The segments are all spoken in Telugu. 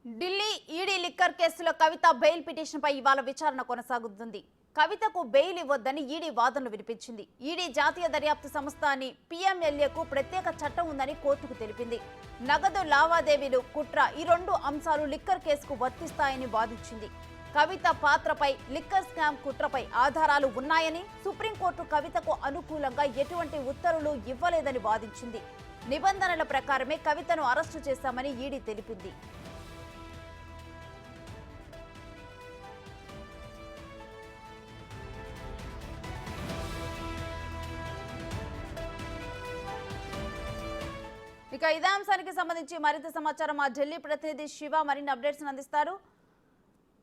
ఢిల్లీ ఈడీ లిక్కర్ కేసులో కవిత బెయిల్ పిటిషన్పై ఇవాళ విచారణ కొనసాగుతుంది. కవితకు బెయిల్ ఇవ్వొద్దని ఈడీ వాదనలు వినిపించింది. ఈడీ జాతీయ దర్యాప్తు సంస్థ అని పీఎంఎల్ఏకు ప్రత్యేక చట్టం ఉందని కోర్టుకు తెలిపింది. నగదు లావాదేవీలు, కుట్ర ఈ రెండు అంశాలు లిక్కర్ కేసుకు వర్తిస్తాయని వాదించింది. కవిత పాత్రపై లిక్కర్ స్కామ్ కుట్రపై ఆధారాలు ఉన్నాయని, సుప్రీంకోర్టు కవితకు అనుకూలంగా ఎటువంటి ఉత్తర్వులు ఇవ్వలేదని వాదించింది. నిబంధనల ప్రకారమే కవితను అరెస్టు చేశామని ఈడీ తెలిపింది. ఇక ఇదే అంశానికి సంబంధించి మరింత సమాచారం మా ఢిల్లీ ప్రతినిధి శివ మరిన్ని అప్డేట్స్ అందిస్తారు.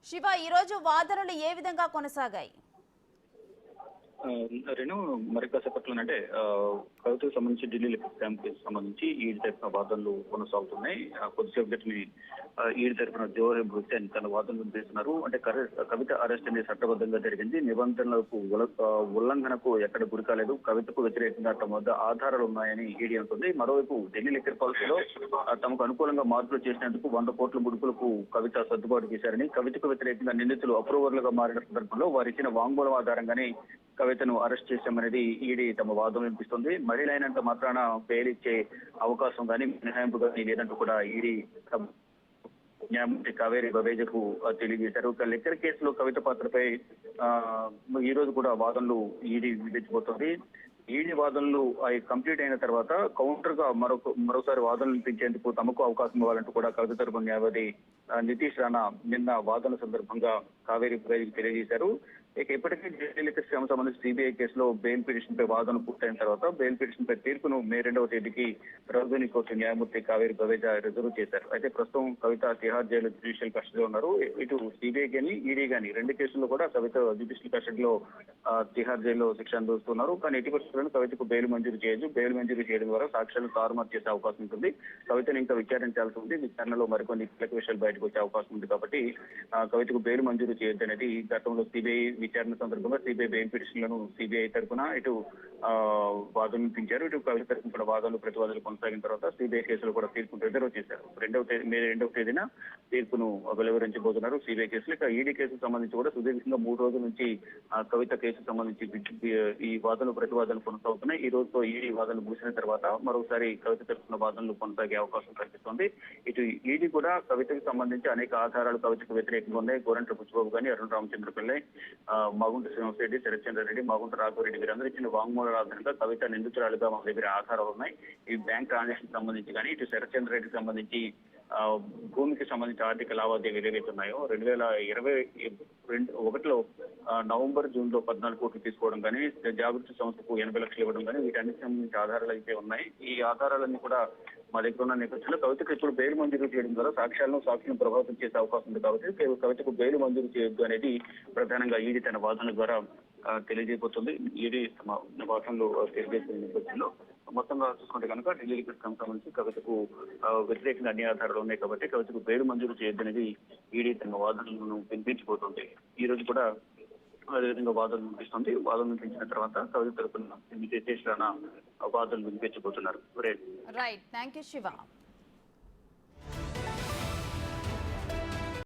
శివ, ఈ రోజు వాదనలు ఏ విధంగా కొనసాగాయి? రేణు మరి కాసేపట్లోనంటే కవితకు సంబంధించి ఢిల్లీ లిక్కర్ స్కామ్ కేసు సంబంధించి ఈడీ తరఫున వాదనలు కొనసాగుతున్నాయి. కొద్దిసేపటిని ఈడీ తరఫున జవహర్ హుస్సేన్ తన వాదనలు వినిపిస్తున్నారు. అంటే కవిత అరెస్ట్ అనేది చట్టబద్ధంగా జరిగింది, నిబంధనలకు ఉల్లంఘనకు ఎక్కడ గురి కాలేదు, కవితకు వ్యతిరేకంగా తమ వద్ద ఆధారాలు ఉన్నాయని ఈడీ అంటుంది. మరోవైపు ఢిల్లీ లిక్కర్ పాలసీలో తమకు అనుకూలంగా మార్పులు చేసినందుకు 100 కోట్ల ముడుపులకు కవిత సర్దుబాటు చేశారని, కవితకు వ్యతిరేకంగా నిందితులు అప్రూవర్లుగా మారిన సందర్భంలో వారు ఇచ్చిన వాంగ్మూలం ఆధారంగానే కవితను అరెస్ట్ చేశామనేది ఈడీ తమ వాదన వినిపిస్తుంది. మహిళ అయినంత మాత్రాన బెయిల్ ఇచ్చే అవకాశం కానీ మినహాయింపు కానీ లేదంటూ కూడా ఈడీ న్యాయమూర్తి కావేరి బవేజకు తెలియజేశారు. లిక్కర్ కేసులో కవిత పాత్రపై ఈ రోజు కూడా వాదనలు ఈడీ విధించబోతోంది. ఈడీ వాదనలు కంప్లీట్ అయిన తర్వాత కౌంటర్ గా మరోసారి వాదనలు వినిపించేందుకు తమకు అవకాశం ఇవ్వాలంటూ కూడా కవిత తరపున న్యాయవాది నితీష్ రాణా నిన్న వాదన సందర్భంగా కావేరి బవేజకు తెలియజేశారు. ఇక ఇప్పటికే ఢిల్లీ లిక్కర్ స్కామ్ సంబంధించి సిబిఐ కేసులో బెయిల్ పిటిషన్ పై వాదన పూర్తయిన తర్వాత బెయిల్ పిటిషన్ పై తీర్పును మే 2వ తేదీకి రాజధాని కోర్టు న్యాయమూర్తి కావేరి బవేజ రిజర్వ్ చేశారు. అయితే ప్రస్తుతం కవిత తిహార్ జైలు జ్యుడిషియల్ కస్టడీలో ఉన్నారు. ఇటు సిబిఐ గానీ ఈడీ గానీ రెండు కేసుల్లో కూడా కవిత జ్యుడిషియల్ కస్టడీలో తిహార్ జైల్లో శిక్ష అనుభవిస్తున్నారు. కానీ ఎట్టి పరిస్థితుల్లో కవితకు బెయిల్ మంజూరు చేయొచ్చు. బెయిల్ మంజూరు చేయడం ద్వారా సాక్ష్యాలను తారుమారు చేసే అవకాశం ఉంటుంది. కవితను ఇంకా విచారించాల్సి ఉంది. విచారణలో మరికొన్ని కీలక విషయాలు బయటకు వచ్చే అవకాశం ఉంది. కాబట్టి కవితకు బెయిల్ మంజూరు చేయొద్దు అనేది గతంలో సిబిఐ విచారణ సందర్భంగా సిబిఐ బెయిల్ పిటిషన్లను సిబిఐ తరఫున ఇటు వాదనలు వినిపించారు. ఇటు కవిత తరఫున కూడా వాదనలు ప్రతివాదనలు కొనసాగిన తర్వాత సిబిఐ కేసులు కూడా తీర్పును రిజర్వ్ చేశారు. మే 2వ తేదీన తీర్పును వెలువరించబోతున్నారు సిబిఐ కేసులు. ఇక ఈడీ కేసుకు సంబంధించి కూడా సుదీర్ఘంగా 3 రోజుల నుంచి కవిత కేసుకు సంబంధించి ఈ వాదనలు ప్రతివాదనలు కొనసాగుతున్నాయి. ఈ రోజుతో ఈడీ వాదనలు ముగిసిన తర్వాత మరోసారి కవిత తరఫున వాదనలు కొనసాగే అవకాశం కనిపిస్తోంది. ఇటు ఈడీ కూడా కవితకు సంబంధించి అనేక ఆధారాలు కవితకు వ్యతిరేకంగా ఉన్నాయి. గోరంట్ల బుచ్చిబాబు కానీ, అరుణ్ రామచంద్ర పిల్లై, మాగుంట శ్రీనివాసరెడ్డి, శరత్చంద్ర రెడ్డి, మాగుంట రాఘవరెడ్డి వీరందరూ ఇచ్చిన వాంగ్మూల ఆధారంగా కవిత నిందితురాలుగా మా దగ్గర ఆధారాలు ఉన్నాయి. ఈ బ్యాంక్ ట్రాన్సాక్షన్ సంబంధించి కానీ, ఇటు శరత్చంద్ర రెడ్డికి సంబంధించి భూమికి సంబంధించి ఆర్థిక లావాదేవీలు ఏవైతే ఉన్నాయో 2021లో నవంబర్, జూన్ లో 14 కోట్లు తీసుకోవడం కానీ, జాగృతి సంస్థకు 80 లక్షలు ఇవ్వడం కానీ వీటన్నిటికి సంబంధించి ఆధారాలు అయితే ఉన్నాయి. ఈ ఆధారాలన్నీ కూడా మా దగ్గర ఉన్న నేపథ్యంలో కవితకు ఇప్పుడు బెయిల్ మంజూరు చేయడం ద్వారా సాక్షులను ప్రభావితం చేసే అవకాశం ఉంది. కాబట్టి కవితకు బెయిల్ మంజూరు చేయొద్దు అనేది ప్రధానంగా ఈడీ తన వాదనల ద్వారా తెలియజేయబోతుంది. ఈడీ తమ వాదనలు తెలియజేసిన నేపథ్యంలో మొత్తంగా చూసుకుంటే కనుక ఢిల్లీ లిక్కర్ స్కామ్ సంబంధించి కవితకు వ్యతిరేకంగా అన్ని ఆధారాలు ఉన్నాయి. కాబట్టి కవితకు బెయిల్ మంజూరు చేయొద్దనేది ఈడీ తన వాదనలను వినిపించబోతోంది. ఈ రోజు కూడా అదేవిధంగా వాదనలు వినిపిస్తుంది. వాదనలు వినిపించిన తర్వాత కవిత తరపున నితీష్ రాణా వాదనలు వినిపించబోతున్నారు. Right, thank you Shiva.